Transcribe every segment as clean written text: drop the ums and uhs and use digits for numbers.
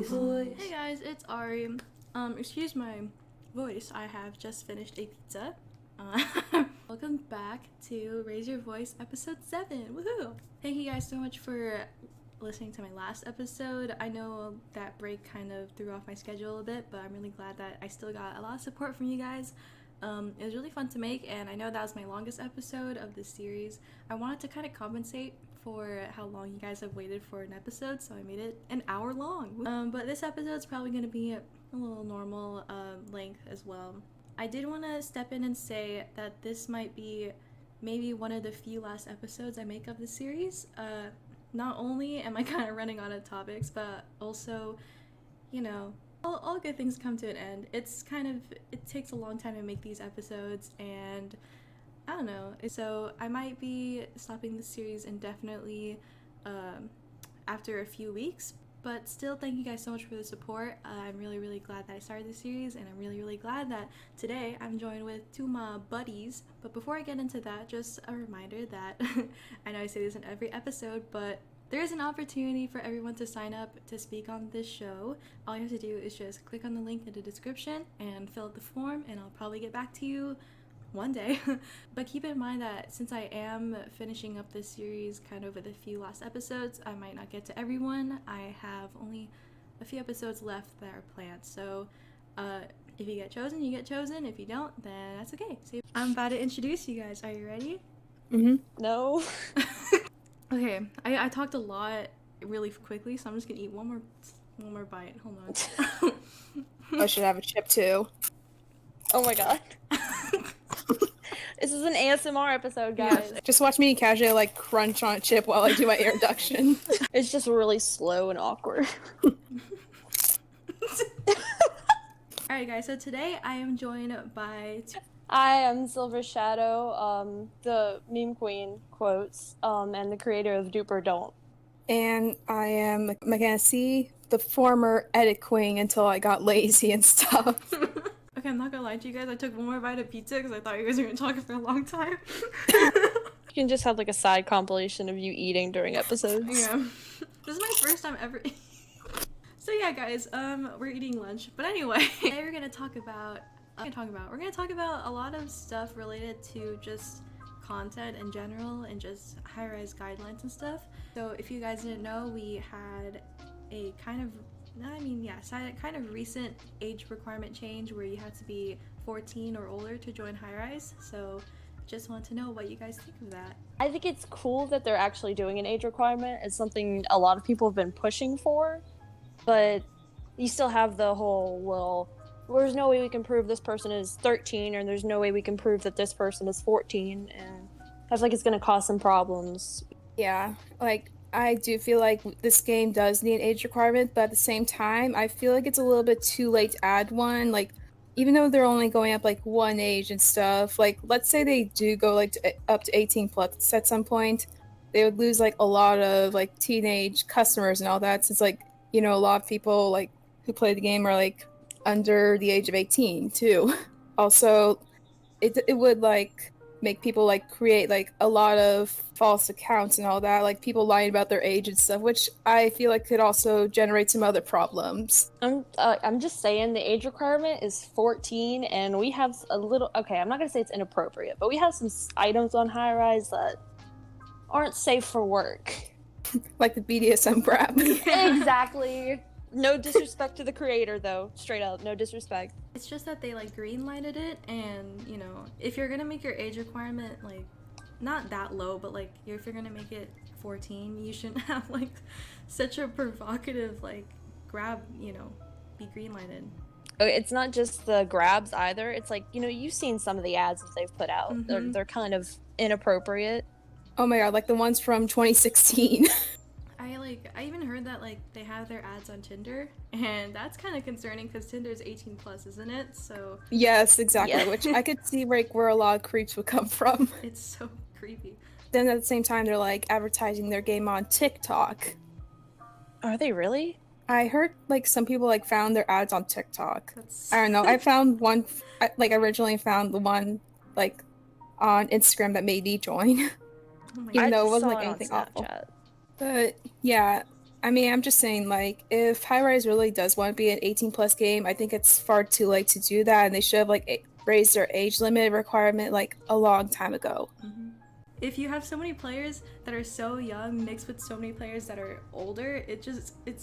voice. Hey guys, it's Ari. Excuse my voice. I have just finished a pizza. Welcome back to Raise Your Voice episode 7. Woohoo! Thank you guys so much for listening to my last episode. I know that break kind of threw off my schedule a bit, but I'm really glad that I still got a lot of support from you guys. It was really fun to make, and I know that was my longest episode of this series. I wanted to kind of compensate for how long you guys have waited for an episode, so I made it an hour long. But this episode's probably going to be a little normal length as well. I did want to step in and say that this might be maybe one of the few last episodes I make of the series. Not only am I kind of running out of topics, but also, you know, all good things come to an end. It takes a long time to make these episodes, and I don't know. So I might be stopping the series indefinitely after a few weeks, but still, thank you guys so much for the support. I'm really, really glad that I started the series, and I'm really, really glad that today I'm joined with two of my buddies. But before I get into that, just a reminder that I know I say this in every episode, but there is an opportunity for everyone to sign up to speak on this show. All you have to do is just click on the link in the description and fill out the form, and I'll probably get back to you one day. But keep in mind that since I am finishing up this series kind of with a few last episodes, I might not get to everyone. I have only a few episodes left that are planned. So if you get chosen, you get chosen. If you don't, then that's okay. So I'm about to introduce you guys. Are you ready? No. Okay, I talked a lot really quickly, so I'm just gonna eat one more bite. Hold on. I should have a chip too. Oh my god. This is an ASMR episode, guys. Yeah. Just watch me casually like crunch on a chip while I do my introduction. It's just really slow and awkward. Alright guys, so today I am joined by I am Silvershadow, the meme queen quotes, and the creator of Duper Don't. And I am MakennaC, the former edit queen until I got lazy and stuff. Okay, I'm not gonna lie to you guys, I took one more bite of pizza because I thought you guys were gonna talk for a long time. You can just have like a side compilation of you eating during episodes. Yeah. This is my first time ever. So yeah guys, we're eating lunch. But anyway, today we're gonna talk about a lot of stuff related to just content in general and just high-rise guidelines and stuff. So if you guys didn't know, we had a kind of recent age requirement change where you have to be 14 or older to join high-rise. So just want to know what you guys think of that. I think it's cool that they're actually doing an age requirement. It's something a lot of people have been pushing for, but you still have the whole, well, there's no way we can prove this person is 13, or there's no way we can prove that this person is 14, and I feel like it's going to cause some problems. Yeah, like, I do feel like this game does need an age requirement, but at the same time, I feel like it's a little bit too late to add one. Like, even though they're only going up, like, one age and stuff, like, let's say they do go, like, up to 18 plus at some point, they would lose, like, a lot of, like, teenage customers and all that, since, like, you know, a lot of people, like, who play the game are, like, under the age of 18 too. Also, it would like make people like create like a lot of false accounts and all that, like people lying about their age and stuff, which I feel like could also generate some other problems. I'm just saying the age requirement is 14, and we have a little, okay, I'm not gonna say it's inappropriate, but we have some items on high rise that aren't safe for work. Like the BDSM crap. Exactly. No disrespect to the creator, though. Straight up, no disrespect. It's just that they like green-lighted it, and you know, if you're gonna make your age requirement like not that low, but like if you're gonna make it 14, you shouldn't have like such a provocative like grab, you know, be green-lighted. It's not just the grabs either. It's like, you know, you've seen some of the ads that they've put out. Mm-hmm. They're kind of inappropriate. Oh my god, like the ones from 2016. I even heard that like they have their ads on Tinder, and that's kind of concerning because Tinder's 18 plus, isn't it? So yes, exactly. Yeah. Which I could see like where a lot of creeps would come from. It's so creepy. Then at the same time, they're like advertising their game on TikTok. Are they really? I heard like some people like found their ads on TikTok. I don't know. I found one. I originally found the one like on Instagram that made me join. Oh my Even God. though it I wasn't saw like it on anything awful. Snapchat. But yeah, I mean, I'm just saying, like, if Highrise really does want to be an 18 plus game, I think it's far too late to do that, and they should have like raised their age limit requirement like a long time ago. Mm-hmm. If you have so many players that are so young mixed with so many players that are older, it's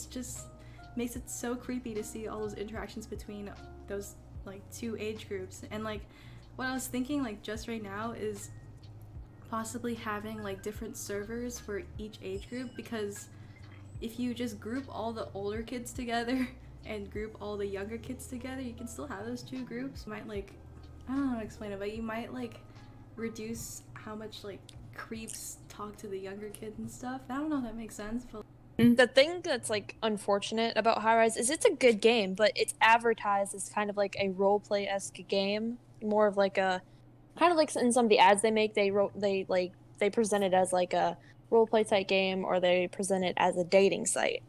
just makes it so creepy to see all those interactions between those like two age groups. And like what I was thinking like just right now is possibly having like different servers for each age group, because if you just group all the older kids together and group all the younger kids together, you can still have those two groups. You might like, I don't know how to explain it, but you might like reduce how much like creeps talk to the younger kids and stuff. I don't know if that makes sense, but The thing that's like unfortunate about High Rise is it's a good game, but it's advertised as kind of like a roleplay-esque game, more of like a kind of like in some of the ads they make, they present it as like a roleplay type game, or they present it as a dating site.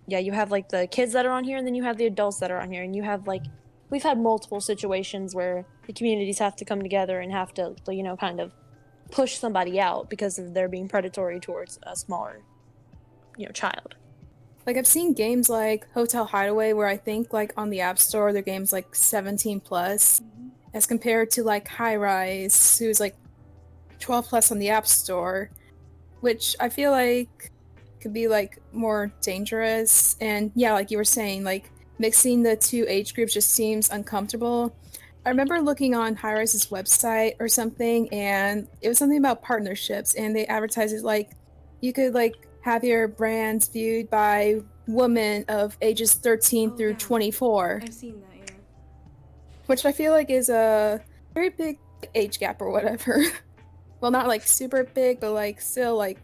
Yeah, you have like the kids that are on here, and then you have the adults that are on here, and you have like we've had multiple situations where the communities have to come together and have to, you know, kind of push somebody out because of their being predatory towards a smaller, you know, child. Like, I've seen games like Hotel Hideaway where I think like on the App Store their game's like 17 plus, as compared to like Highrise, who's like 12 plus on the App Store, which I feel like could be like more dangerous. And yeah, like you were saying, like mixing the two age groups just seems uncomfortable. I remember looking on Highrise's website or something, and it was something about partnerships, and they advertised it like you could like have your brands viewed by women of ages 13 through 24. I've seen that, yeah. Which I feel like is a very big age gap or whatever. Well, not like super big, but like still like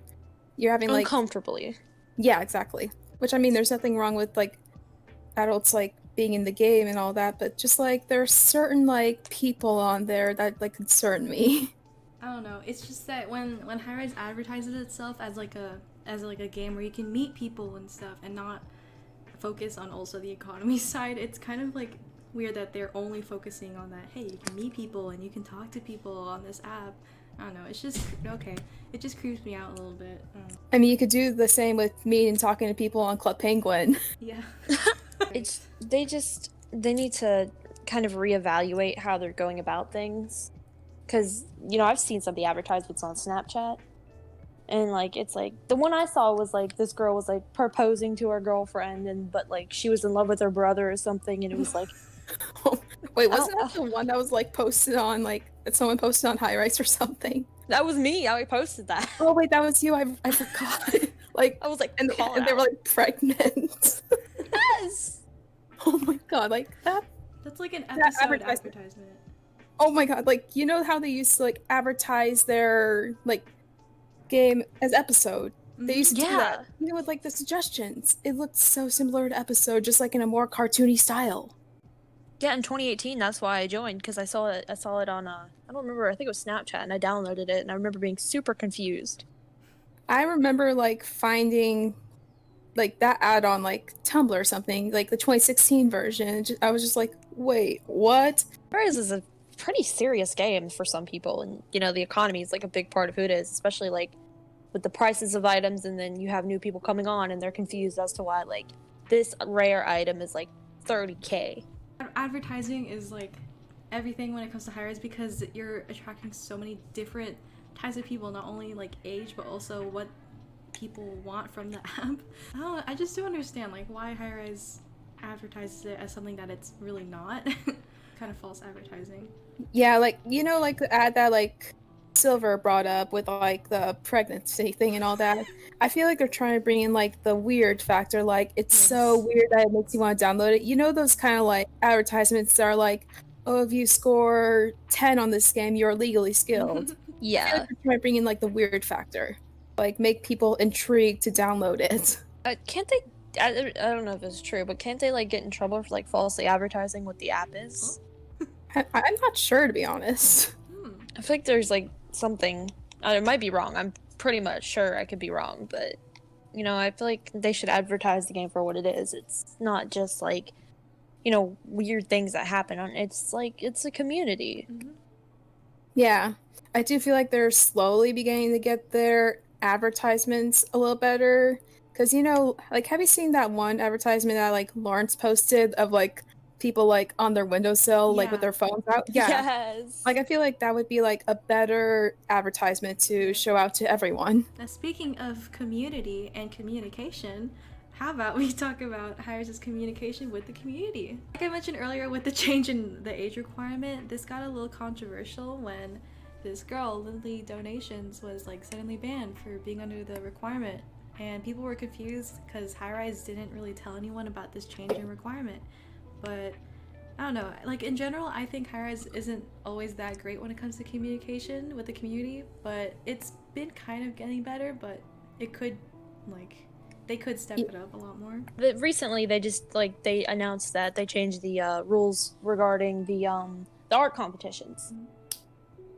you're having like uncomfortably. Yeah, exactly. Which I mean, there's nothing wrong with like adults like being in the game and all that, but just like there are certain like people on there that like concern me. I don't know. It's just that when Highrise advertises itself as like a game where you can meet people and stuff and not focus on also the economy side, it's kind of like weird that they're only focusing on that. Hey, you can meet people and you can talk to people on this app. I don't know. It's just okay. It just creeps me out a little bit. I mean, you could do the same with me and talking to people on Club Penguin. Yeah. They need to kind of reevaluate how they're going about things, because you know I've seen some of the advertisements on Snapchat, and like it's like the one I saw was like this girl was like proposing to her girlfriend, and but like she was in love with her brother or something, and it was like Wait, wasn't that the one that was like posted on like that someone posted on Highrise or something? That was me. I posted that. Oh wait, that was you. I forgot. Like I was like, and they were like pregnant. Yes. Oh my god, like that. That's like an episode advertisement. Oh my god, like you know how they used to like advertise their like game as episode? They used to do that. You know, with like the suggestions. It looked so similar to episode, just like in a more cartoony style. Yeah, in 2018, that's why I joined, because I saw it on I don't remember, I think it was Snapchat, and I downloaded it, and I remember being super confused. I remember like finding like that ad on like Tumblr or something, like the 2016 version. I was just like, wait, what? Whereas is a pretty serious game for some people, and you know the economy is like a big part of who it is, especially like with the prices of items, and then you have new people coming on and they're confused as to why like this rare item is like $30K. Advertising is like everything when it comes to Highrise, because you're attracting so many different types of people, not only like age but also what people want from the app. I don't know, I just don't understand like why Highrise advertises it as something that it's really not. Kind of false advertising. Yeah, like you know, like the ad that like Silver brought up with like the pregnancy thing and all that. I feel like they're trying to bring in like the weird factor, like it's so weird that it makes you want to download it. You know, those kind of like advertisements that are like, oh, if you score 10 on this game, you're legally skilled. Yeah. I feel like they're trying to bring in like the weird factor, like make people intrigued to download it. Can't they? I don't know if it's true, but can't they like get in trouble for like falsely advertising what the app is? I'm not sure, to be honest. I feel like there's like something. It might be wrong. I'm pretty much sure I could be wrong, but you know, I feel like they should advertise the game for what it is. It's not just like, you know, weird things that happen. It's like it's a community. Yeah, I do feel like they're slowly beginning to get their advertisements a little better, Because, you know, like, have you seen that one advertisement that, like, Lawrence posted of, like, people, like, on their windowsill, like, with Yeah. their phones out? Yeah. Yes. Like, I feel like that would be, like, a better advertisement to show out to everyone. Now, speaking of community and communication, how about we talk about Highrise's communication with the community? Like I mentioned earlier, with the change in the age requirement, this got a little controversial when this girl, Lily Donations, was like suddenly banned for being under the requirement. And people were confused because Highrise didn't really tell anyone about this change in requirement. But I don't know. Like in general, I think Highrise isn't always that great when it comes to communication with the community, but it's been kind of getting better. But it could, like, they could step it up a lot more. But recently, they just like they announced that they changed the rules regarding the art competitions.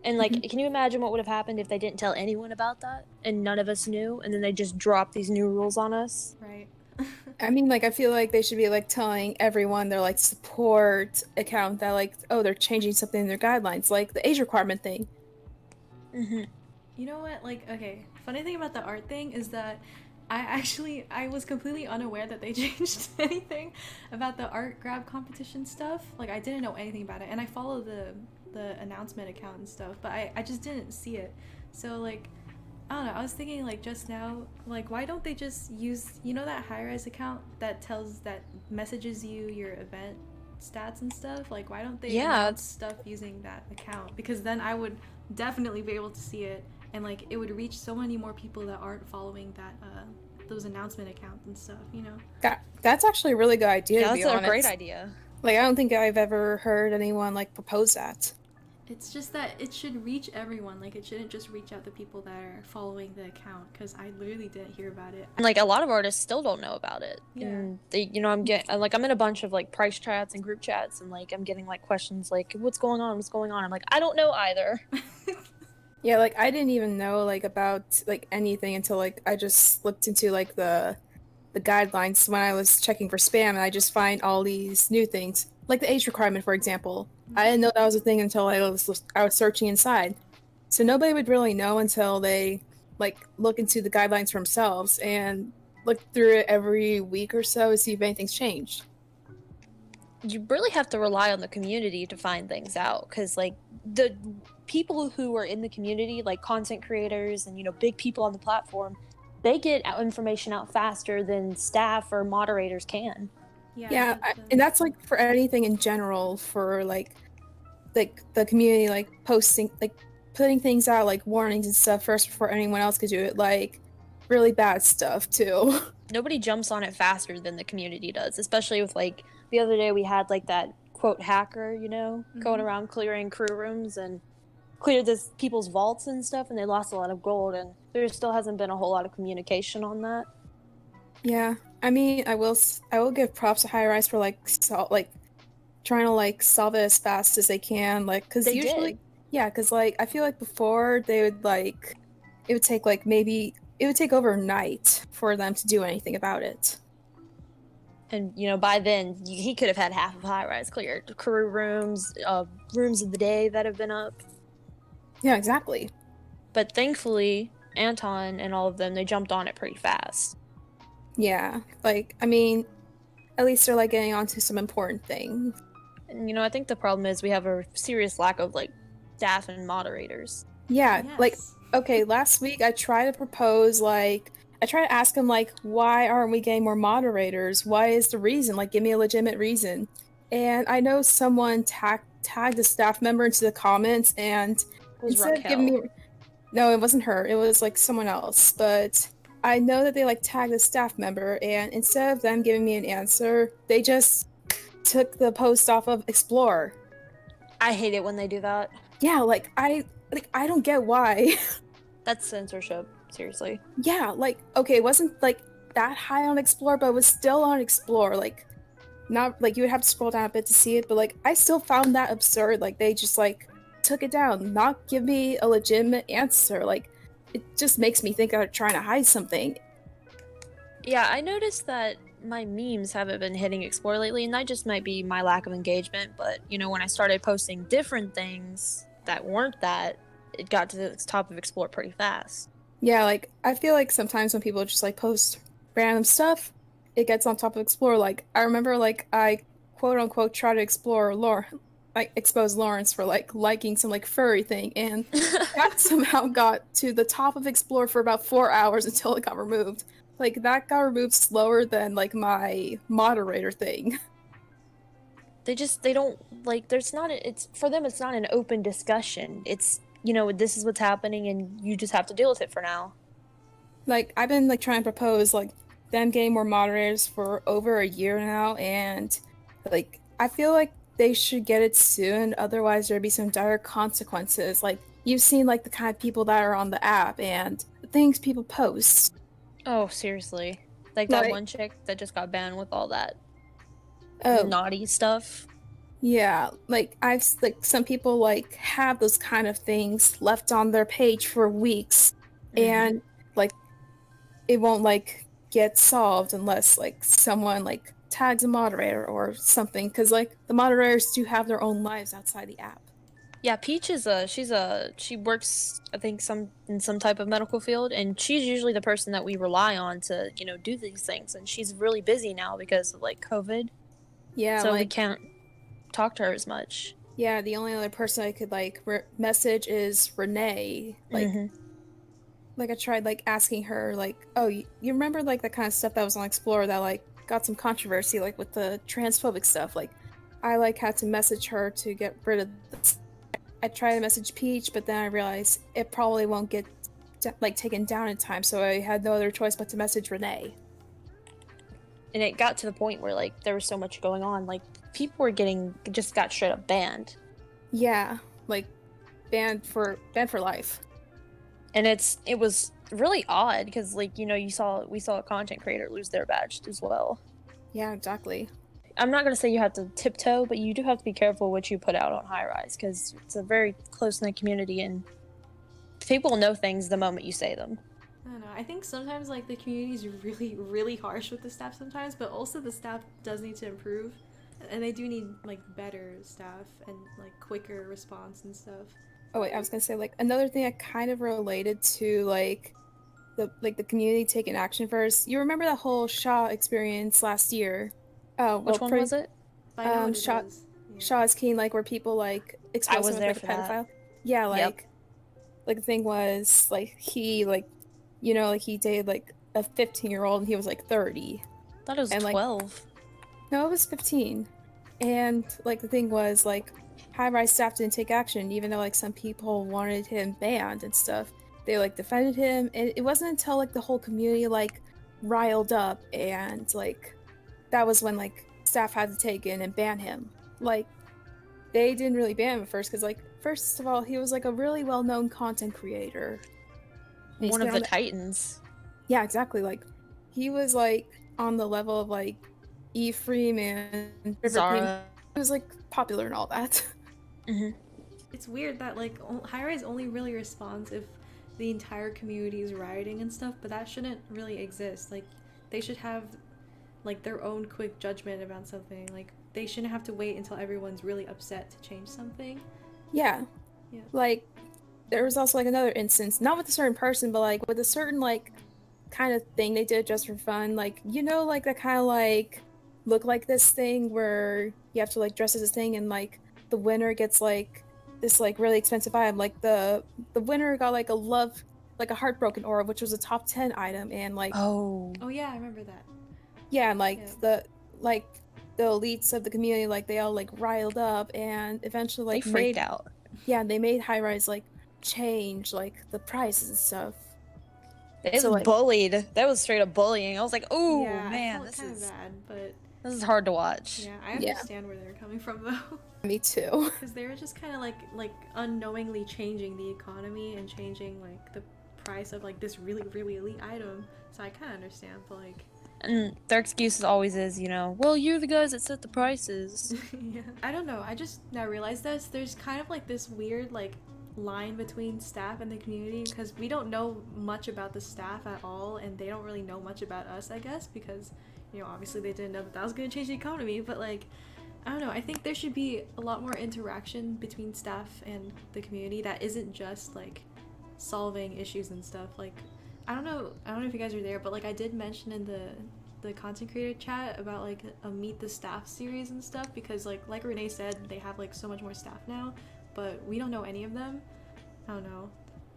And like, can you imagine what would have happened if they didn't tell anyone about that and none of us knew, and then they just dropped these new rules on us? Right. I mean, like, I feel like they should be, like, telling everyone their, like, support account that, like, oh, they're changing something in their guidelines, like the age requirement thing. Mm-hmm. You know what? Like, okay, funny thing about the art thing is that I was completely unaware that they changed anything about the art grab competition stuff. Like, I didn't know anything about it, and I follow the announcement account and stuff, but I just didn't see it. So like, I don't know. I was thinking like just now, like why don't they just use, you know, that highrise account that messages you your event stats and stuff? Like why don't they announce stuff using that account? Because then I would definitely be able to see it, and like it would reach so many more people that aren't following that those announcement accounts and stuff, you know. That's actually a really good idea. Yeah, to be that's a honest. great idea. Like, I don't think I've ever heard anyone like propose that. It's just that it should reach everyone. Like, it shouldn't just reach out to people that are following the account, because I literally didn't hear about it. And like a lot of artists still don't know about it. Yeah. And they, you know, I'm in a bunch of like price chats and group chats, and like I'm getting like questions like, "What's going on? What's going on?" I'm like, I don't know either. Yeah, like I didn't even know like about like anything until like I just looked into like the guidelines when I was checking for spam, and I just find all these new things, like the age requirement, for example. I didn't know that was a thing until I was searching inside. So nobody would really know until they like look into the guidelines for themselves and look through it every week or so to see if anything's changed. You really have to rely on the community to find things out, because like the people who are in the community, like content creators and, you know, big people on the platform, they get information out faster than staff or moderators can. Yeah, and that's like for anything in general, for like the community, like posting, like putting things out, like warnings and stuff first before anyone else could do it, like really bad stuff too. Nobody jumps on it faster than the community does, especially with like the other day we had like that quote hacker, you know, going around clearing crew rooms and cleared this people's vaults and stuff, and they lost a lot of gold, and there still hasn't been a whole lot of communication on that. Yeah, I mean, I will give props to Highrise for like trying to like solve it as fast as they can, like because usually, yeah, because like I feel like before they would like it would take like maybe it would take overnight for them to do anything about it. And you know, by then he could have had half of Highrise cleared, crew rooms, rooms of the day that have been up. Yeah, exactly. But thankfully, Anton and all of them, they jumped on it pretty fast. Yeah, like, I mean, at least they're, like, getting onto some important things. And, you know, I think the problem is we have a serious lack of, like, staff and moderators. Yeah, like, okay, last week I tried to propose, like, I tried to ask him, like, why aren't we getting more moderators? Why is the reason? Like, give me a legitimate reason. And I know someone tagged a staff member into the comments, and instead of giving me... No, it wasn't her. It was, like, someone else. But I know that they, like, tagged a staff member, and instead of them giving me an answer, they just took the post off of Explore. I hate it when they do that. Yeah, like, I don't get why. That's censorship, seriously. Yeah, like, okay, it wasn't, like, that high on Explore, but it was still on Explore. Like, not, like, you would have to scroll down a bit to see it, but, like, I still found that absurd. Like, they just, like, took it down, not give me a legitimate answer. Like, it just makes me think they're trying to hide something. Yeah, I noticed that my memes haven't been hitting Explore lately, and that just might be my lack of engagement, but, you know, when I started posting different things that weren't that, it got to the top of Explore pretty fast. Yeah, like, I feel like sometimes when people just, like, post random stuff, it gets on top of Explore. Like I remember like I quote unquote try to explore like expose Lawrence for like liking some like furry thing, and that somehow got to the top of Explore for about 4 hours until it got removed. Like that got removed slower than like my moderator thing. They don't like there's not it's for them it's not an open discussion. It's this is what's happening and you just have to deal with it for now. Like I've been like trying to propose like them getting more moderators for over a year now, and like I feel like they should get it soon, otherwise there'd be some dire consequences. Like you've seen like the kind of people that are on the app and the things people post. Oh, seriously. Like that Like one chick that just got banned with all that oh naughty stuff. yeah, like like some people like have those kind of things left on their page for weeks, Mhm. and like it won't like get solved unless like someone like tags a moderator or something, because like the moderators do have their own lives outside the app. Yeah, Peach is she works I think in some type of medical field and she's usually the person that we rely on to, do these things and she's really busy now because of like COVID. Yeah, So we like can't talk to her as much. yeah, the only other person I could like message is Renee. Mhm. Like I tried like asking her like, oh, you remember like that kind of stuff that was on Explorer that like got some controversy like with the transphobic stuff. Like I like had to message her to get rid of this. I tried to message Peach, but then I realized it probably won't get like taken down in time, so I had no other choice but to message Renee. And it got to the point where like there was so much going on, like people were getting just got straight up banned. Yeah, like banned for life. And it was really odd because like we saw a content creator lose their badge as well. Yeah, exactly. I'm not gonna say you have to tiptoe, but you do have to be careful what you put out on highrise because it's a very close knit community and people know things the moment you say them. I don't know. I think sometimes like the community is really, really harsh with the staff sometimes, but also the staff does need to improve, and they do need like better staff and like quicker response and stuff. Oh wait, I was gonna say like another thing I kind of related to the community taking action first. You remember that whole Shaw experience last year? Oh well, Which one was pretty it? But I know what it Shaw is. Yeah. Shaw's Keen, like where people like I expose him was as there like a for that. pedophile. Yeah, Yep. like the thing was like he like like he dated like a 15-year-old and he was like 30, Thought it was and like 12. no, it was 15. And like the thing was like high-rise staff didn't take action, even though like some people wanted him banned and stuff. They like defended him, and it wasn't until like the whole community like riled up, and like that was when like staff had to take in and ban him. Like they didn't really ban him at first because like first of all he was like a really well-known content creator. And he's One been of the on the Titans. yeah, exactly. Like he was like on the level of like E Freeman, River King. Zara. He was like popular and all that. Mhm. It's weird that like high-rise only really responds if the entire community is rioting and stuff, but that shouldn't really exist. Like they should have like their own quick judgment about something. Like they shouldn't have to wait until everyone's really upset to change something. Yeah. Yeah. Like there was also like another instance, not with a certain person, but like with a certain like kind of thing they did just for fun. Like like that kind of like look like this thing where you have to like dress as this thing, and like the winner gets like this like really expensive item. Like the winner got like a heartbroken aura, which was a top 10 item, and like Oh. Oh yeah, I remember that. yeah, and Yeah. like the elites of the community like they all like riled up and eventually They like freaked made out. yeah, they made high rise like change like the prices and stuff. It So was like bullied. That was straight up bullying. I was like, "Oh Yeah, I man, felt kind of bad, but this is hard to watch." yeah, I yeah, understand where they're coming from though. me too. Because they were just kind of like unknowingly changing the economy and changing like the price of like this really really elite item. So I kind of understand, but like And their excuse always is, well, you're the guys that set the prices. yeah, I don't know. I just now realized this. There's kind of like this weird like line between staff and the community because we don't know much about the staff at all, and they don't really know much about us. I guess because obviously they didn't know that was going to change the economy, but like I don't know. I think there should be a lot more interaction between staff and the community that isn't just like solving issues and stuff. Like, I don't know if you guys are there, but like I did mention in the content creator chat about like a meet the staff series and stuff, because like Renee said, they have like so much more staff now, but we don't know any of them. I don't know.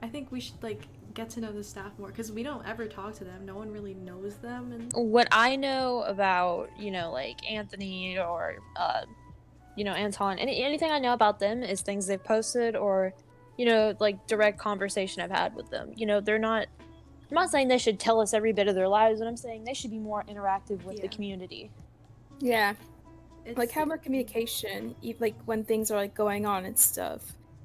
I think we should like get to know the staff more, because we don't ever talk to them. No one really knows them. And What I know about, like Anthony or Anton, anything I know about them is things they've posted or, like direct conversation I've had with them. I'm not saying they should tell us every bit of their lives, but I'm saying they should be more interactive with the community. Yeah. Like have more communication, like when things are like going on and stuff.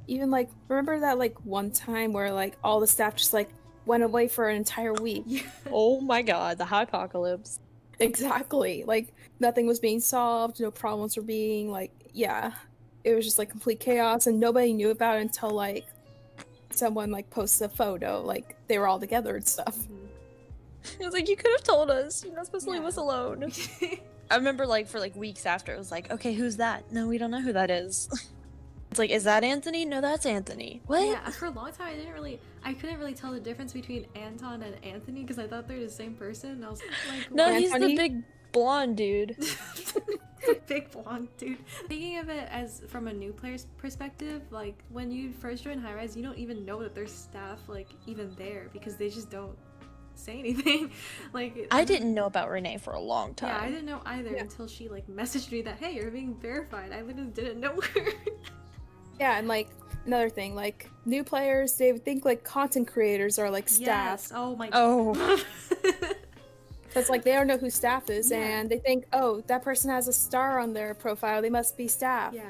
Even like remember that like one time where like all the staff just like went away for an entire week. Yeah. Oh my god, the hypocalypse. Exactly. Like nothing was being solved, no problems were being like it was just like complete chaos, and nobody knew about it until like someone like posted a photo like they were all together and stuff. It was like, you could have told us. You're not supposed to leave us alone. I remember like for like weeks after, it was like, okay, who's that? No, we don't know who that is. It's like, is that Anthony? No, that's Anthony. What? Yeah, for a long time I couldn't really tell the difference between Anton and Anthony, because I thought they're the same person. And I was like, no, he's the big blonde dude. The big blonde dude. Thinking of it as from a new player's perspective, like when you first join highrise, you don't even know that there's staff like even there, because they just don't say anything. Like I didn't know about Renee for a long time. Yeah, I didn't know either until she like messaged me that, hey, you're being verified. I literally didn't know her. Yeah, and like another thing, like new players, they would think like content creators are like staff. Yes. Oh my. Oh. Because like they don't know who staff is, and they think, oh, that person has a star on their profile, they must be staff. Yeah.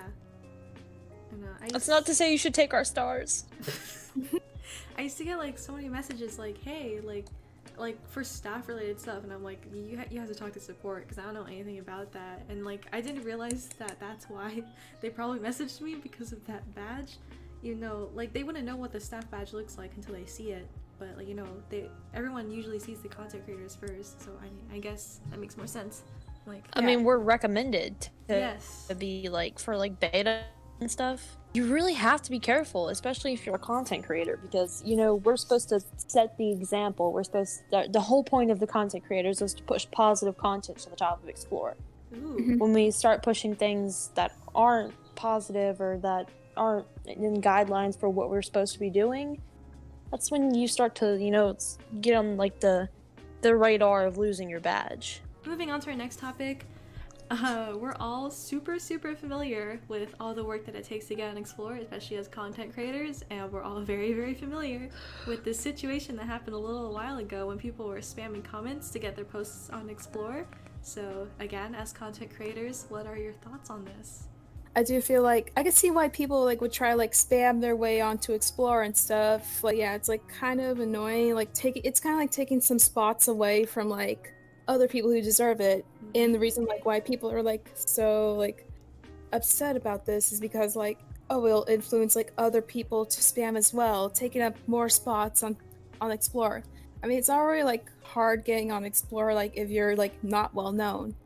That's not to say you should take our stars. I used to get like so many messages like, hey, like for staff related stuff, and I'm like, you have to talk to support, because I don't know anything about that. And like I didn't realize that that's why they probably messaged me, because of that badge. Like they wouldn't know what the staff badge looks like until they see it, but like everyone usually sees the content creators first, so I guess that makes more sense. Like I mean, we're recommended to be like for like beta and stuff. You really have to be careful, especially if you're a content creator, because we're supposed to set the example. The whole point of the content creators is to push positive content to the top of Explore. When we start pushing things that aren't positive or that aren't in guidelines for what we're supposed to be doing, that's when you start to get on like the radar of losing your badge. Moving on to our next topic. We're all super familiar with all the work that it takes to get on Explore, especially as content creators, and we're all very, very familiar with this situation that happened a little while ago when people were spamming comments to get their posts on Explore. So again, as content creators, what are your thoughts on this? I do feel like I could see why people like would try like spam their way onto Explore and stuff. Like it's like kind of annoying. Like it's kind of like taking some spots away from like other people who deserve it. And the reason like why people are like so like upset about this is because like, oh, it'll influence like other people to spam as well, taking up more spots on Explore. I mean, it's already like hard getting on Explore like if you're like not well known.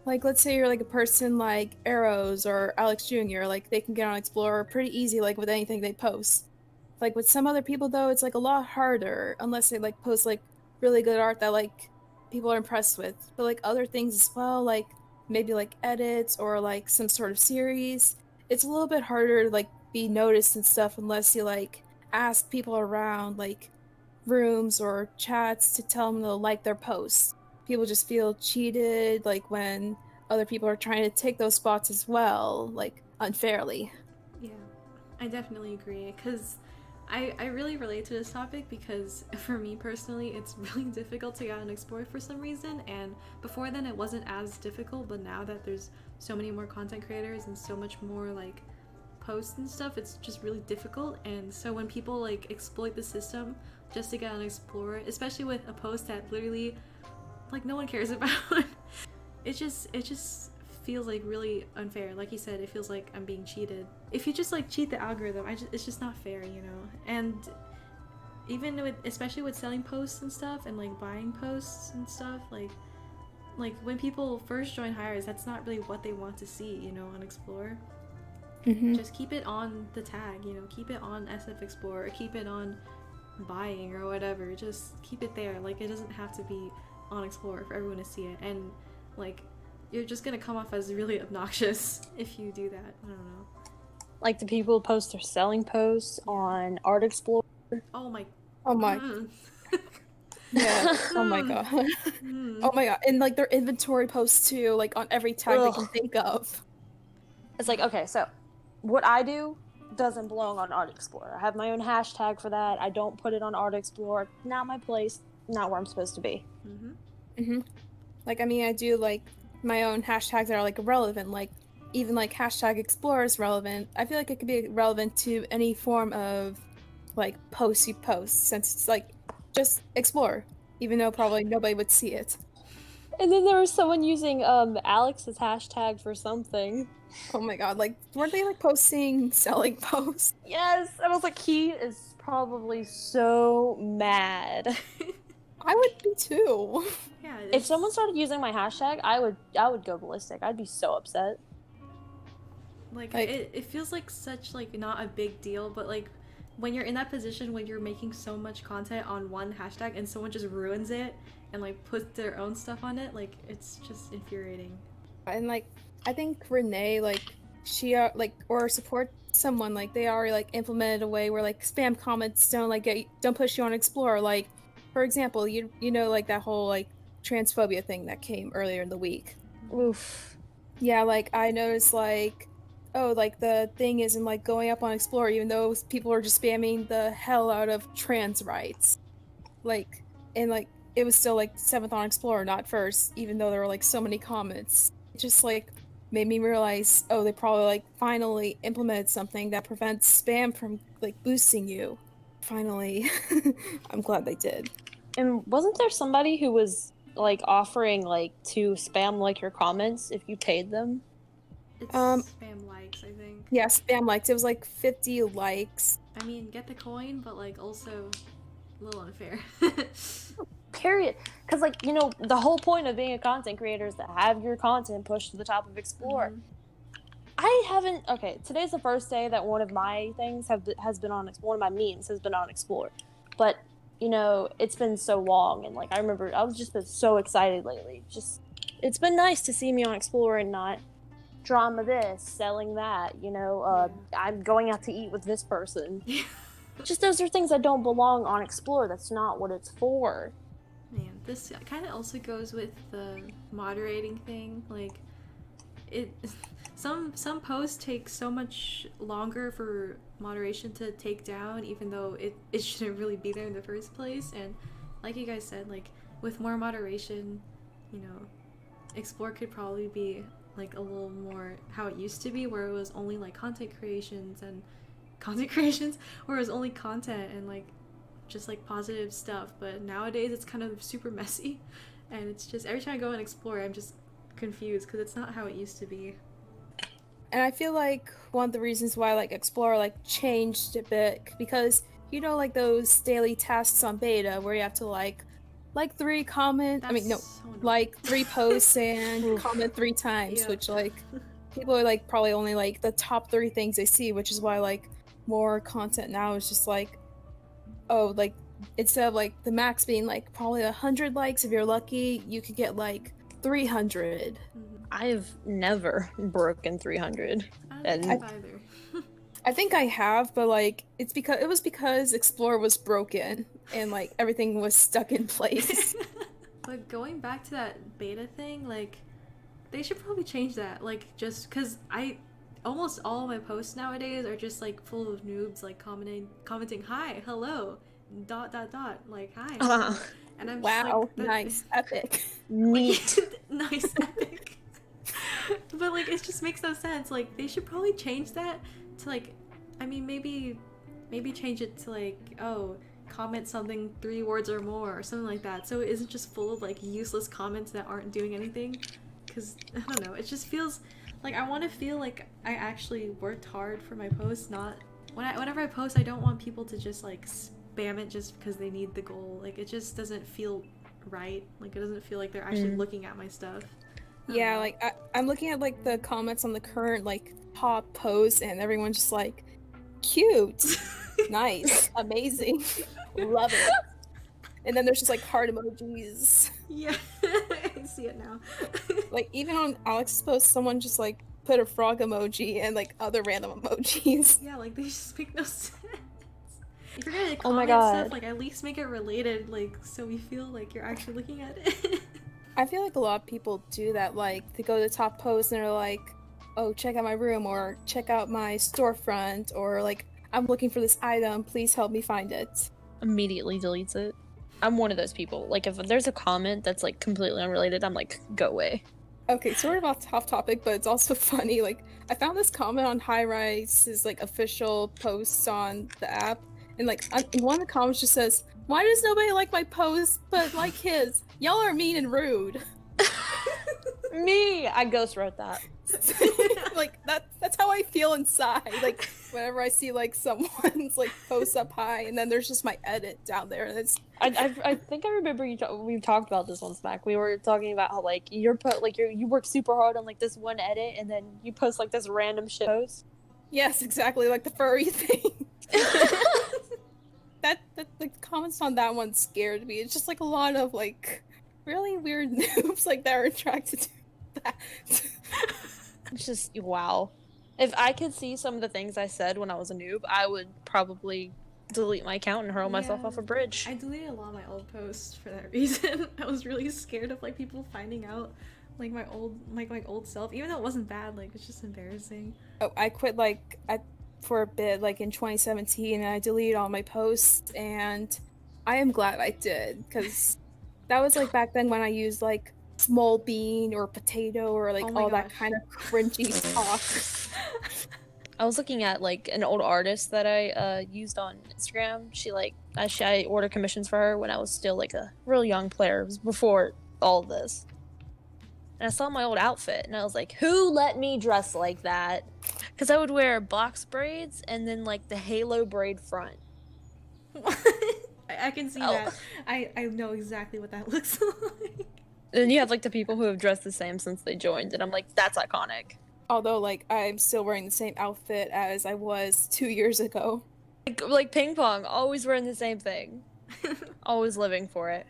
Like let's say you're like a person like Arrows or Alex Jr., like they can get on Explore pretty easy like with anything they post. Like with some other people though, it's like a lot harder unless they like post like really good art that like people are impressed with. But like other things as well, like maybe like edits or like some sort of series, it's a little bit harder to like be noticed and stuff unless you like ask people around like rooms or chats to tell them to like their posts. People just feel cheated like when other people are trying to take those spots as well, like unfairly. Yeah, I definitely agree, because I really relate to this topic, because for me personally, it's really difficult to get on Explore for some reason, and before then it wasn't as difficult, but now that there's so many more content creators and so much more like posts and stuff, it's just really difficult. And so when people like exploit the system just to get on Explore, especially with a post that literally like no one cares about, it just feels like really unfair. Like you said, it feels like I'm being cheated. If you just like cheat the algorithm, it's just not fair, And even with, especially with selling posts and stuff and like buying posts and stuff, like when people first join highrise, that's not really what they want to see, on Explore. Just keep it on the tag, keep it on SF Explorer, keep it on buying or whatever. Just keep it there. Like, it doesn't have to be on Explorer for everyone to see it. And like, you're just gonna come off as really obnoxious if you do that. I don't know. Like the people who post their selling posts on Art Explorer. Oh my. Oh my. Mm. Yeah. Oh my god. Oh my god. And like their inventory posts too, like on every tag they can think of. It's like, okay, so what I do doesn't belong on Art Explorer. I have my own hashtag for that. I don't put it on Art Explorer. Not my place. Not where I'm supposed to be. Like, I mean, I do like my own hashtags that are like relevant, like even like hashtag Explorer is relevant. I feel like it could be relevant to any form of like post you post, since it's like just Explore, even though probably nobody would see it. And then there was someone using Alex's hashtag for something. Oh my god, like weren't they like posting selling posts? Yes, and I was like, he is probably so mad. I would be too. Yeah. If someone started using my hashtag, I would go ballistic. I'd be so upset. Like it feels like such like not a big deal, but like when you're in that position when you're making so much content on one hashtag and someone just ruins it and like puts their own stuff on it, like it's just infuriating. And like I think Renee, like she like or support someone, like they already like implemented a way where like spam comments don't push you on Explorer. Like for example, you know like that whole like transphobia thing that came earlier in the week. Oof. Yeah, like I noticed like, oh, like the thing isn't like going up on Explorer, even though people are just spamming the hell out of trans rights. Like, and like it was still like 7th on Explorer, not first, even though there were like so many comments. It just like made me realize, oh, they probably like finally implemented something that prevents spam from like boosting you. Finally, I'm glad they did. And wasn't there somebody who was like offering like to spam like your comments if you paid them? It's spam likes, I think. Yeah, spam likes. It was like 50 likes. I mean, get the coin, but like also a little unfair. Period. Because like, you know, the whole point of being a content creator is to have your content pushed to the top of Explorer. I haven't. Okay, today's the first day that one of my things has been on. One of my memes has been on Explorer, but you know, it's been so long, and like I remember, I was just been so excited lately. Just, it's been nice to see me on Explorer and not drama this, selling that. You know, I'm going out to eat with this person. Just those are things that don't belong on Explorer. That's not what it's for. Man, this kind of also goes with the moderating thing. Like, some posts take so much longer for moderation to take down, even though it shouldn't really be there in the first place. And like you guys said, like with more moderation, you know, Explore could probably be like a little more how it used to be, where it was only like content creations, where it was only content and like just like positive stuff. But nowadays it's kind of super messy, and it's just every time I go and explore, I'm just confused because it's not how it used to be. And I feel like one of the reasons why like Explorer like changed a bit, because you know like those daily tasks on beta where you have to like 3 comments. I mean no, so like 3 posts and comment 3 times, Yep. which like people are like probably only like the top 3 things they see, which is why like more content now is just like, oh, like instead of like the max being like probably 100 likes, if you're lucky you could get like 300. I've never broken 300. I don't think either. I think I have, but like it was because Explorer was broken and like everything was stuck in place. But going back to that beta thing, like they should probably change that. Like just because almost all of my posts nowadays are just like full of noobs like commenting hi, hello, ... like hi. And I'm wow, just like, nice, epic. Neat. Nice, epic. But like it just makes no sense. Like they should probably change that to like, I mean maybe change it to like, oh, comment something 3 words or more or something like that, so it isn't just full of like useless comments that aren't doing anything. Because I don't know, it just feels like I want to feel like I actually worked hard for my post. Not whenever I post, I don't want people to just like spam it just because they need the goal. Like it just doesn't feel right. Like it doesn't feel like they're actually looking at my stuff. Yeah, like I'm looking at like the comments on the current like top posts, and everyone's just like, cute, nice, amazing. Love it. And then there's just like heart emojis. Yeah, I see it now. Like even on Alex's post, someone just like put a frog emoji and like other random emojis. Yeah, like they just make no sense. If you're gonna Oh my comment God. stuff, like at least make it related, like so we feel like you're actually looking at it. I feel like a lot of people do that, like they go to the top post and they're like, oh, check out my room, or check out my storefront, or like, I'm looking for this item, please help me find it. Immediately deletes it. I'm one of those people. Like, if there's a comment that's like completely unrelated, I'm like, go away. Okay, sort of off topic, but it's also funny. Like, I found this comment on Highrise's like official posts on the app, and like one of the comments just says, "Why does nobody like my post but like his? Y'all are mean and rude." Me! I ghost wrote that. Like that's how I feel inside. Like whenever I see like someone's like post up high, and then there's just my edit down there, and it's. I think I remember we talked about this once back. We were talking about how like you work super hard on like this one edit, and then you post like this random shit post. Yes, exactly, like the furry thing. that the comments on that one scared me. It's just like a lot of like really weird noobs like that are attracted to that. It's just wow. If I could see some of the things I said when I was a noob, I would probably delete my account and hurl myself off a bridge. I deleted a lot of my old posts for that reason. I was really scared of like people finding out like my old self, even though it wasn't bad. Like it's just embarrassing. Oh, I quit for a bit like in 2017, and I deleted all my posts, and I am glad I did, because that was like back then when I used like small bean or potato or like all that kind of cringy talk. I was looking at like an old artist that I used on Instagram. I ordered commissions for her when I was still like a real young player. It was before all of this. And I saw my old outfit and I was like, who let me dress like that? Because I would wear box braids and then like the halo braid front. I can see that. I know exactly what that looks like. And you have like the people who have dressed the same since they joined, and I'm like, that's iconic. Although like I'm still wearing the same outfit as I was 2 years ago. Like ping pong, always wearing the same thing. Always living for it.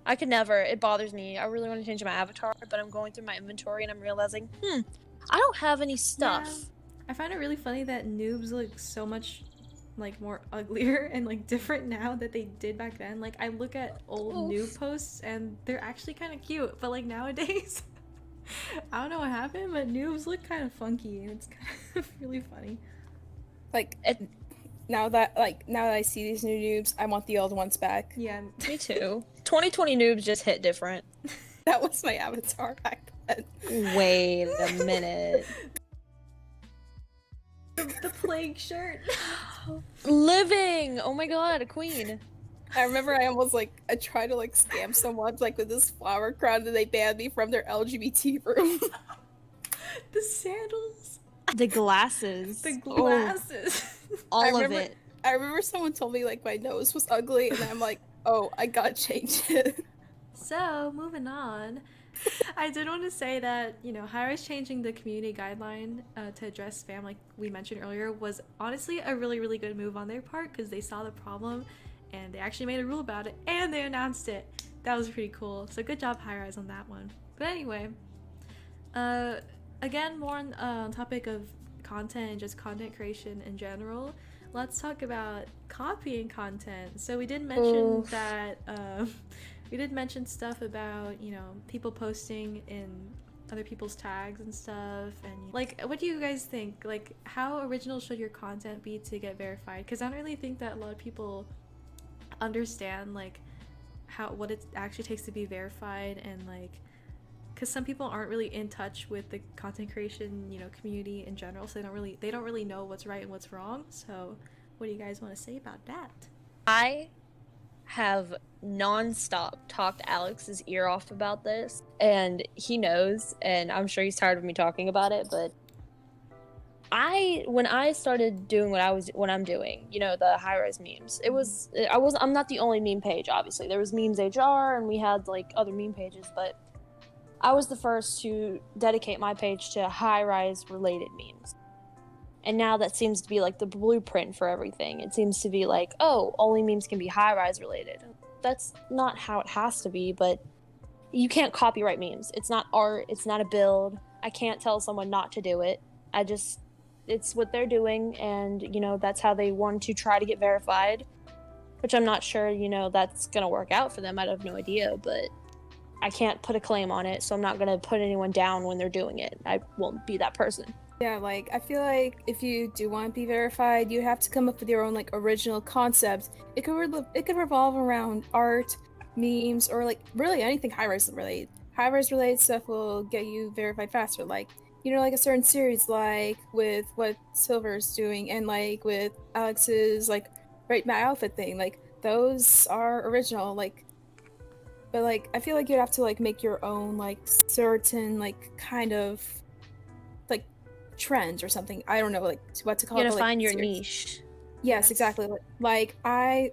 I could never. It bothers me. I really want to change my avatar, but I'm going through my inventory and I'm realizing, I don't have any stuff. Yeah. I find it really funny that noobs look so much like more uglier and like different now that they did back then. Like I look at old noob posts and they're actually kind of cute, but like nowadays I don't know what happened, but noobs look kind of funky and it's kind of really funny. Like now that I see these new noobs, I want the old ones back. Yeah, me too. 2020 noobs just hit different. That was my avatar back then. Wait a minute. The plague shirt. Living! Oh my god, a queen. I remember I tried to like scam someone like with this flower crown, and they banned me from their LGBT room. The sandals. The glasses. The glasses. All of it. I remember someone told me like my nose was ugly, and I'm like, oh, I gotta change it. So, moving on. I did want to say that, highrise changing the community guideline to address spam, like we mentioned earlier, was honestly a really, really good move on their part, because they saw the problem and they actually made a rule about it and they announced it. That was pretty cool. So good job, highrise, on that one. But anyway, again, more on topic of content and just content creation in general, let's talk about copying content. So we did mention that we did mention stuff about, people posting in other people's tags and stuff. And like, what do you guys think? Like, how original should your content be to get verified? Because I don't really think that a lot of people understand like what it actually takes to be verified, and like, because some people aren't really in touch with the content creation, community in general, so they don't really know what's right and what's wrong. So what do you guys want to say about that? I have non-stop talked Alex's ear off about this, and he knows, and I'm sure he's tired of me talking about it, but when I started doing what I'm doing, the high-rise memes, I'm not the only meme page, obviously. There was Memes HR, and we had like other meme pages, but I was the first to dedicate my page to high-rise related memes. And now that seems to be like the blueprint for everything. It seems to be like, oh, only memes can be high-rise related. That's not how it has to be, but you can't copyright memes. It's not art, it's not a build. I can't tell someone not to do it. It's what they're doing, and, you know, that's how they want to try to get verified, which I'm not sure, you know, that's gonna work out for them. I have no idea, but I can't put a claim on it, so I'm not gonna put anyone down when they're doing it. I won't be that person. Yeah, like, I feel like if you do want to be verified, you have to come up with your own, like, original concept. It could revolve around art, memes, or, like, really anything high-rise related. High-rise related stuff will get you verified faster, like, you know, like a certain series, like, with what Silver's doing, and, like, with Alex's, like, Rate My Outfit thing. Like, those are original, like, but, like, I feel like you'd have to, like, make your own, like, certain, like, kind of, like, trends or something. I don't know, like, what to call You it. gotta But, like, find your series. niche. Yes, exactly. Like I,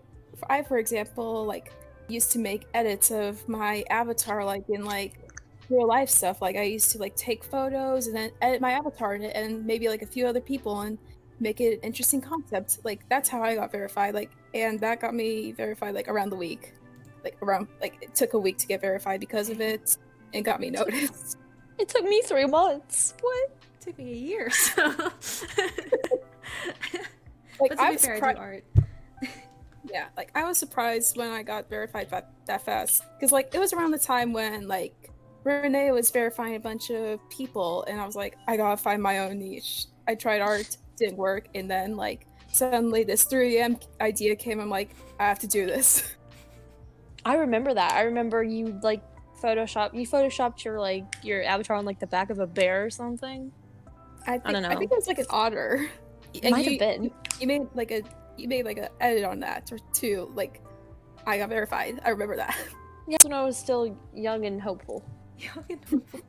for example, like used to make edits of my avatar, like in like real life stuff. Like I used to like take photos and then edit my avatar in it, and maybe like a few other people, and make it an interesting concept. Like that's how I got verified. Like, and that got me verified like around the week. Like around, like it took a week to get verified because of it, and got me noticed. It took me 3 months. What? It took me a year, so. Like But to I be was fair, I surprised. do art. Yeah, like I was surprised when I got verified that fast, because like it was around the time when like Renee was verifying a bunch of people, and I was like, I gotta find my own niche. I tried art, didn't work, and then like suddenly this 3M idea came. I'm like, I have to do this. I remember that. I remember you like photoshopped your avatar on like the back of a bear or something. I don't know. think it was like an otter. It might have been. You made like a edit on that or two. Like I got verified. I remember that. Yeah, when I was still young and hopeful. Young and hopeful.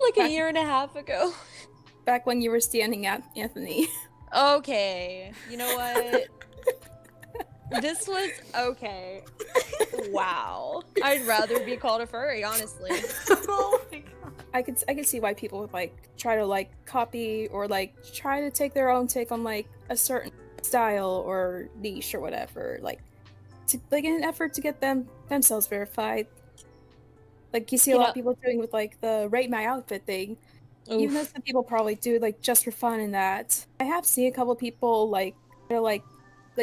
Like a year and a half ago. Back when you were standing at Anthony. Okay. You know what? This was okay. Wow. I'd rather be called a furry, honestly. Oh my god. I could see why people would like try to like copy or like try to take their own take on like a certain style or niche or whatever, like to like in an effort to get themselves verified. Like you see a lot of people doing with like the Rate My Outfit thing. Oof. Even though some people probably do like just for fun in that. I have seen a couple people like try to like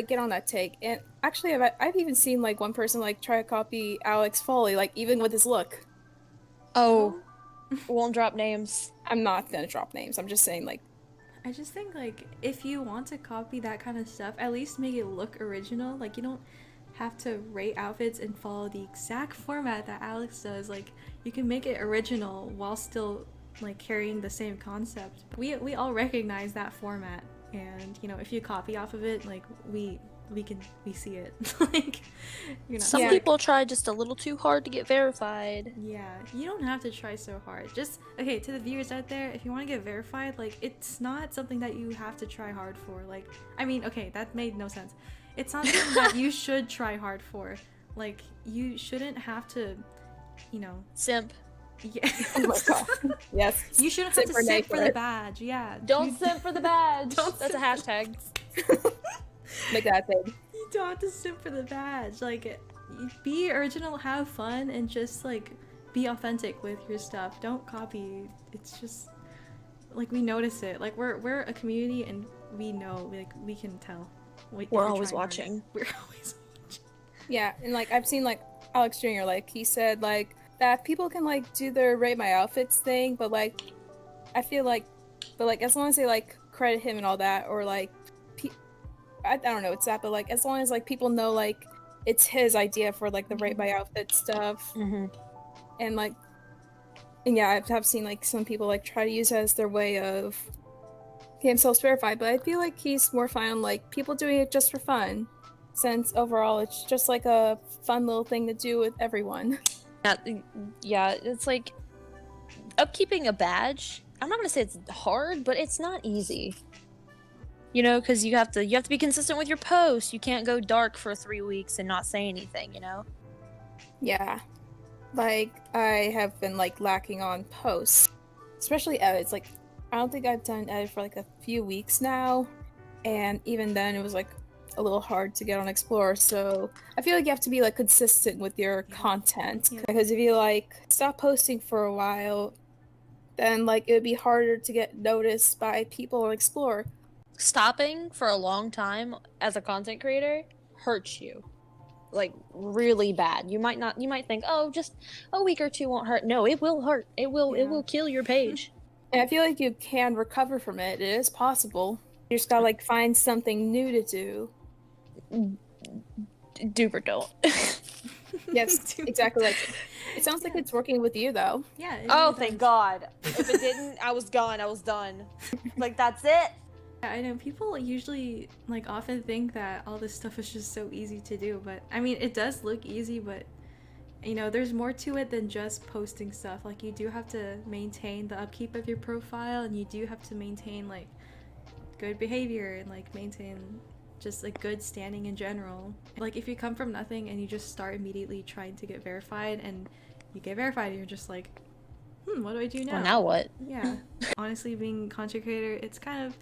get on that take, and actually I've even seen like one person like try to copy Alex Foley, like even with his look. Oh. Won't drop names. I'm not gonna drop names. I'm just saying like I just think like if you want to copy that kind of stuff, at least make it look original. Like you don't have to rate outfits and follow the exact format that Alex does. Like you can make it original while still like carrying the same concept. We all recognize that format, and you know, if you copy off of it, like we see it. Like you're not Some people try just a little too hard to get verified. Yeah, you don't have to try so hard. Just okay, to the viewers out there, if you want to get verified, like it's not something that you have to try hard for. Like I mean, okay, that made no sense. It's not something that you should try hard for. Like you shouldn't have to, you know, simp. Yeah. Oh my god. Yes. You shouldn't have to simp for the badge. Yeah. Don't simp for the badge. That's a hashtag. Make that thing. You don't have to simp for the badge. Like, be original, have fun, and just like be authentic with your stuff. Don't copy. It's just like we notice it. Like we're a community, and we know. Like we can tell. We're always watching. We're always watching. Yeah, and like I've seen like Alex Jr. like he said like that people can like do their Rate My Outfits thing, but like I feel like, but like as long as they like credit him and all that, or like I don't know, it's that, but like as long as like people know like it's his idea for like the Rate My Outfit stuff, and like, and yeah, I've seen like some people like try to use it as their way of getting themselves verified, but I feel like he's more fun on like people doing it just for fun, since overall it's just like a fun little thing to do with everyone. Yeah, it's like upkeeping a badge. I'm not gonna say it's hard, but it's not easy. You know, because you have to be consistent with your posts. You can't go dark for 3 weeks and not say anything, you know? Yeah. Like, I have been, like, lacking on posts. Especially edits. Like, I don't think I've done edit for like a few weeks now, and even then it was like a little hard to get on Explore. So I feel like you have to be like consistent with your content, because if you like stop posting for a while, then like it would be harder to get noticed by people on Explore. Stopping for a long time as a content creator hurts you. Like really bad. You might think, oh, just a week or two won't hurt. No, it will hurt. It will kill your page. And I feel like you can recover from it. It is possible. You just gotta like find something new to do. Do or don't. Yes, exactly. Like it sounds like it's working with you though. Yeah. Oh, thank God. If it didn't, I was gone. I was done. Like that's it. Yeah, I know people usually like often think that all this stuff is just so easy to do, but I mean it does look easy, but you know, there's more to it than just posting stuff. Like you do have to maintain the upkeep of your profile, and you do have to maintain like good behavior and like maintain just like good standing in general. Like if you come from nothing and you just start immediately trying to get verified and you get verified and you're just like, what do I do now? Well, now what? Yeah. Honestly, being a content creator, it's kind of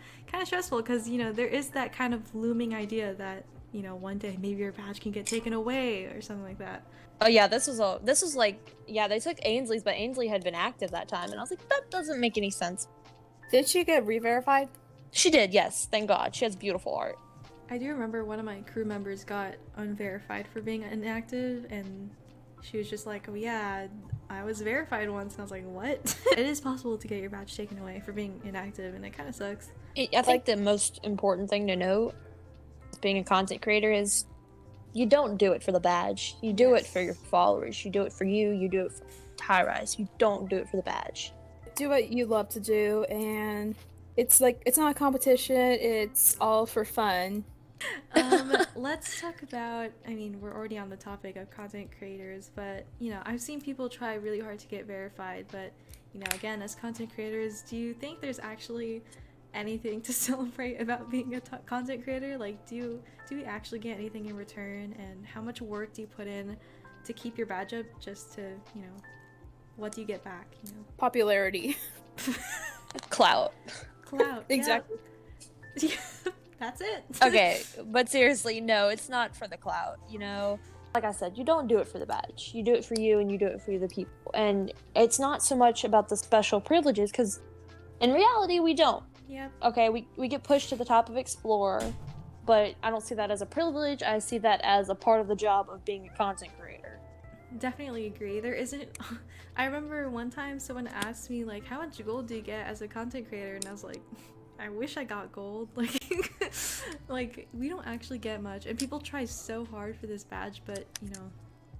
stressful because, you know, there is that kind of looming idea that, you know, one day maybe your badge can get taken away or something like that. Oh yeah, this was like, yeah, they took Ainsley's, but Ainsley had been active that time, and I was like, that doesn't make any sense. Did she get re-verified? She did, yes, thank God. She has beautiful art. I do remember one of my crew members got unverified for being inactive, and she was just like, oh yeah, I was verified once, and I was like, what? It is possible to get your badge taken away for being inactive, and it kind of sucks. I think the most important thing to note being a content creator is you don't do it for the badge. You do it for your followers. You do it for you. You do it for highrise. You don't do it for the badge. Do what you love to do, and it's like it's not a competition. It's all for fun. Let's talk about, I mean, we're already on the topic of content creators, but, you know, I've seen people try really hard to get verified, but, you know, again, as content creators, do you think there's actually anything to celebrate about being a content creator? Like, do we actually get anything in return, and how much work do you put in to keep your badge up just to, you know, what do you get back, you know? Popularity. Clout. Exactly. Yeah. That's it. Okay, but seriously, no, it's not for the clout, you know? Like I said, you don't do it for the badge. You do it for you, and you do it for the people. And it's not so much about the special privileges, because in reality, we don't. Yep. Okay, we get pushed to the top of Explorer, but I don't see that as a privilege. I see that as a part of the job of being a content creator. Definitely agree. There isn't... I remember one time someone asked me, like, how much gold do you get as a content creator? And I was like... I wish I got gold. Like we don't actually get much, and people try so hard for this badge, but you know,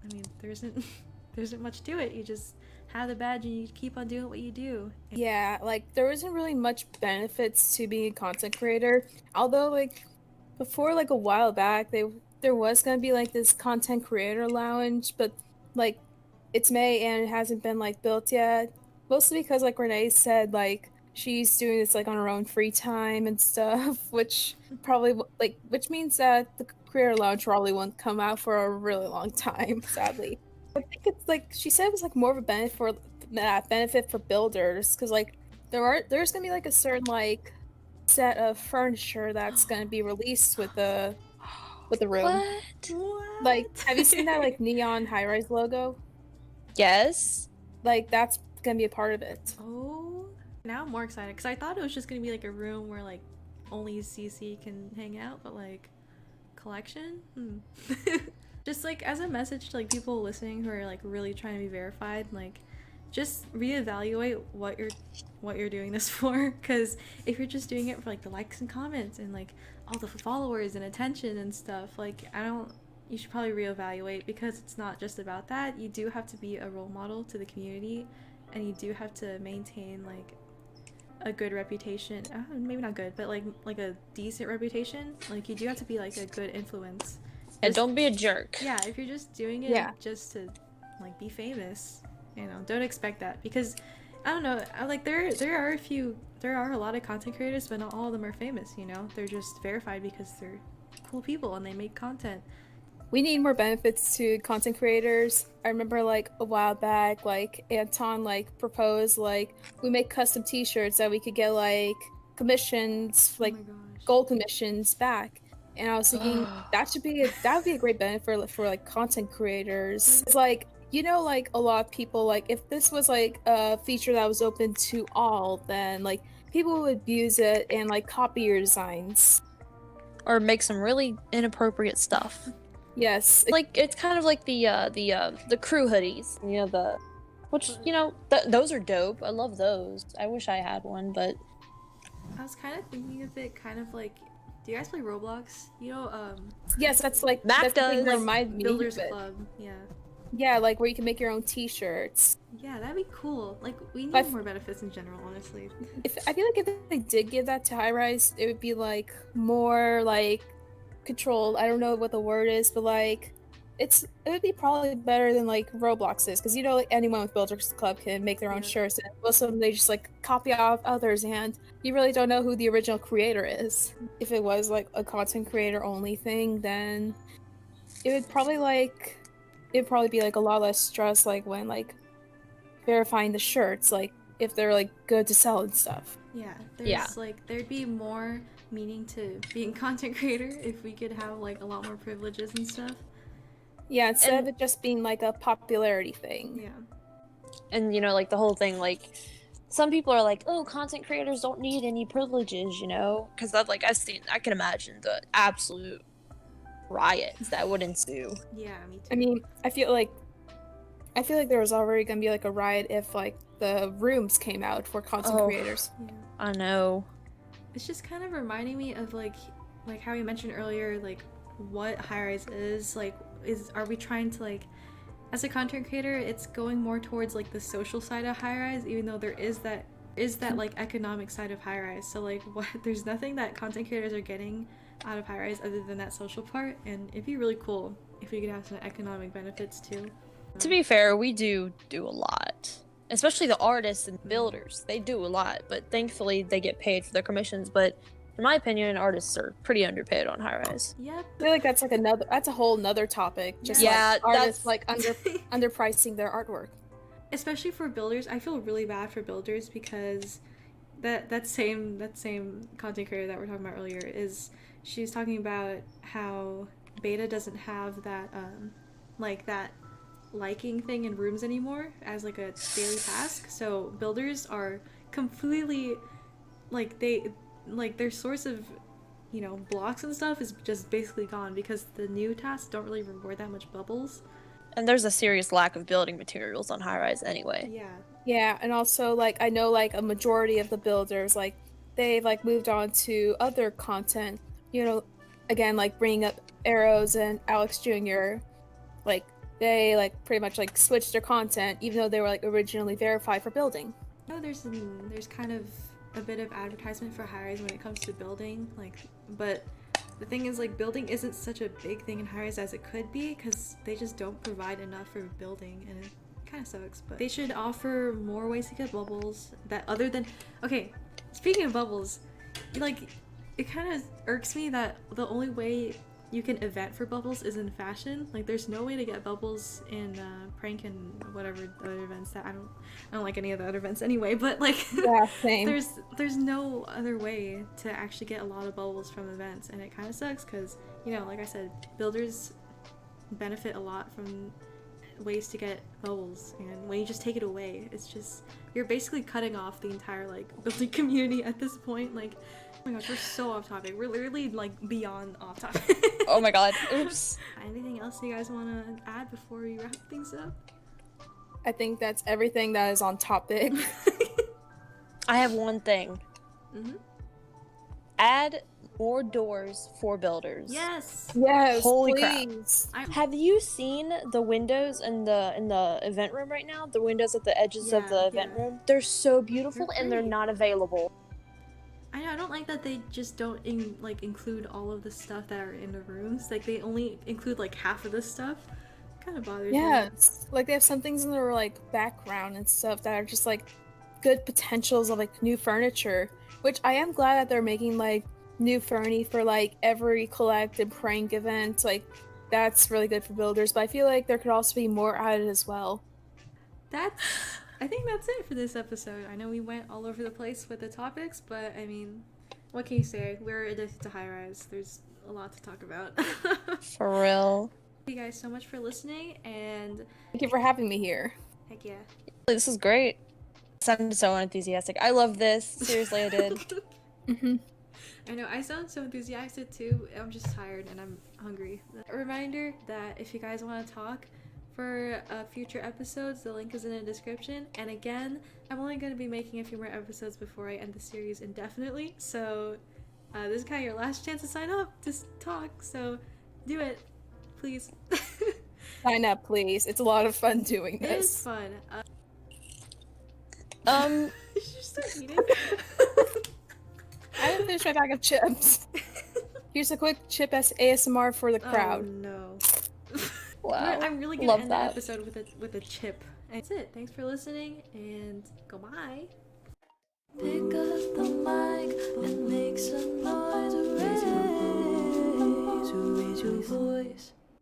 I mean, there isn't much to it. You just have the badge and you keep on doing what you do. Yeah, like there isn't really much benefits to being a content creator. Although like before, like a while back, there was gonna be like this content creator lounge, but like it's May and it hasn't been like built yet. Mostly because like Renee said, like she's doing this like on her own free time and stuff, which means that the creator lounge probably won't come out for a really long time, sadly. I think it's like she said it was like more of a benefit for builders, because like there's gonna be like a certain like set of furniture that's gonna be released with the room. What? Like, have you seen that like neon high-rise logo? Yes. Like that's gonna be a part of it. Oh. Now I'm more excited because I thought it was just gonna be like a room where like only CC can hang out, but like collection? Just like as a message to like people listening who are like really trying to be verified, like just reevaluate what you're doing this for, because if you're just doing it for like the likes and comments and like all the followers and attention and stuff, like you should probably reevaluate, because it's not just about that. You do have to be a role model to the community, and you do have to maintain like a good reputation, maybe not good, but like a decent reputation. Like you do have to be like a good influence, and don't be a jerk. Yeah, if you're just doing it just to like be famous, you know, don't expect that, because I don't know, like there are a lot of content creators, but not all of them are famous, you know. They're just verified because they're cool people and they make content. we need more benefits to content creators. I remember like a while back, like Anton like proposed like we make custom T-shirts that we could get like commissions, Oh like my gosh. gold commissions back. And I was thinking that would be a great benefit for like content creators. It's like like a lot of people like if this was like a feature that was open to all, then like people would use it and like copy your designs. Or make some really inappropriate stuff. Yes. Like it's kind of like the crew hoodies, those are dope. I love those. I wish I had one, but I was kind of thinking of it kind of like, do you guys play Roblox? Yes, that's like Mac that's the thing does. that reminds me Builders of it. Club, yeah. Yeah, like where you can make your own T-shirts. Yeah, that'd be cool. Like, we need But more benefits in general, honestly. If I feel like if they did give that to highrise, it would be like more like controlled. I don't know what the word is, but like it would be probably better than like Roblox is, because like anyone with Builders Club can make their own Yeah. shirts, and most of them they just like copy off others, and you really don't know who the original creator is. If it was like a content creator only thing, then it would probably be like a lot less stress, like when like verifying the shirts, like if they're like good to sell and stuff. Yeah, there'd be more meaning to being content creator if we could have like a lot more privileges and stuff. Yeah, instead of it just being like a popularity thing. Yeah. And like the whole thing, like some people are like, oh, content creators don't need any privileges, because that like I can imagine the absolute riots that would ensue. Yeah, me too. I mean, I feel like there was already gonna be like a riot if like the rooms came out for content creators. Yeah. I know. It's just kind of reminding me of like how you mentioned earlier, like what highrise is. Like, are we trying to like, as a content creator, it's going more towards like the social side of highrise, even though there is that like economic side of highrise. So like, there's nothing that content creators are getting out of highrise other than that social part, and it'd be really cool if we could have some economic benefits too. To be fair, we do a lot. Especially the artists and builders. They do a lot, but thankfully they get paid for their commissions. But in my opinion, artists are pretty underpaid on highrise. Yep. I feel like that's like that's a whole nother topic. Just Yeah, like artists like underpricing their artwork. Especially for builders, I feel really bad for builders because that same content creator that we're talking about earlier she's talking about how beta doesn't have that that liking thing in rooms anymore as like a daily task. So builders are completely like their source of blocks and stuff is just basically gone because the new tasks don't really reward that much bubbles. And there's a serious lack of building materials on highrise anyway. Yeah, and also like I know like a majority of the builders like they've like moved on to other content. Again, like bringing up Arrows and Alex Jr. Like they like pretty much like switched their content even though they were like originally verified for building. No, there's kind of a bit of advertisement for highrise when it comes to building, but the thing is like building isn't such a big thing in highrise as it could be because they just don't provide enough for building, and it kind of sucks. But they should offer more ways to get bubbles that other than speaking of bubbles, it kind of irks me that the only way you can event for bubbles is in fashion. Like there's no way to get bubbles in prank and whatever other events that I don't like any of the other events anyway, but like yeah, same. there's no other way to actually get a lot of bubbles from events, and it kind of sucks because like I said, builders benefit a lot from ways to get bubbles, and when you just take it away, it's just you're basically cutting off the entire like building community at this point. Like, oh my gosh, we're so off topic. We're literally like beyond off topic. Oh my god, oops. Anything else you guys want to add before we wrap things up? I think that's everything that is on topic. I have one thing. Mm-hmm. Add more doors for builders. Yes. Yes. Holy please. crap. Have you seen the windows in the event room right now? The windows at the edges of the event room? They're so beautiful and they're not available. I know, I don't like that they just don't include all of the stuff that are in the rooms. Like they only include like half of the stuff. Kind of bothers me. Yeah, like they have some things in their like background and stuff that are just like good potentials of like new furniture, which I am glad that they're making like new fernie for like every collect and prank event. Like that's really good for builders, but I feel like there could also be more added as well. I think that's it for this episode. I know we went all over the place with the topics, but I mean, what can you say? We're addicted to high rise. There's a lot to talk about. For real. Thank you guys so much for listening, and Thank you for having me here. heck yeah. This is great. I sounded so enthusiastic. I love this. Seriously, I did. I know, I sound so enthusiastic too. I'm just tired and I'm hungry. A reminder that if you guys want to talk for future episodes, the link is in the description. And again, I'm only going to be making a few more episodes before I end the series indefinitely. So this is kind of your last chance to sign up to talk. So do it, please. Sign up, please. It's a lot of fun doing this. It is fun. You should start eating. I haven't finished my bag of chips. Here's a quick chip ASMR for the crowd. Oh no. Wow. I'm really gonna Love end that. the episode with a chip. And that's it. Thanks for listening and goodbye. Pick up the mic and make some noise. Raise your voice.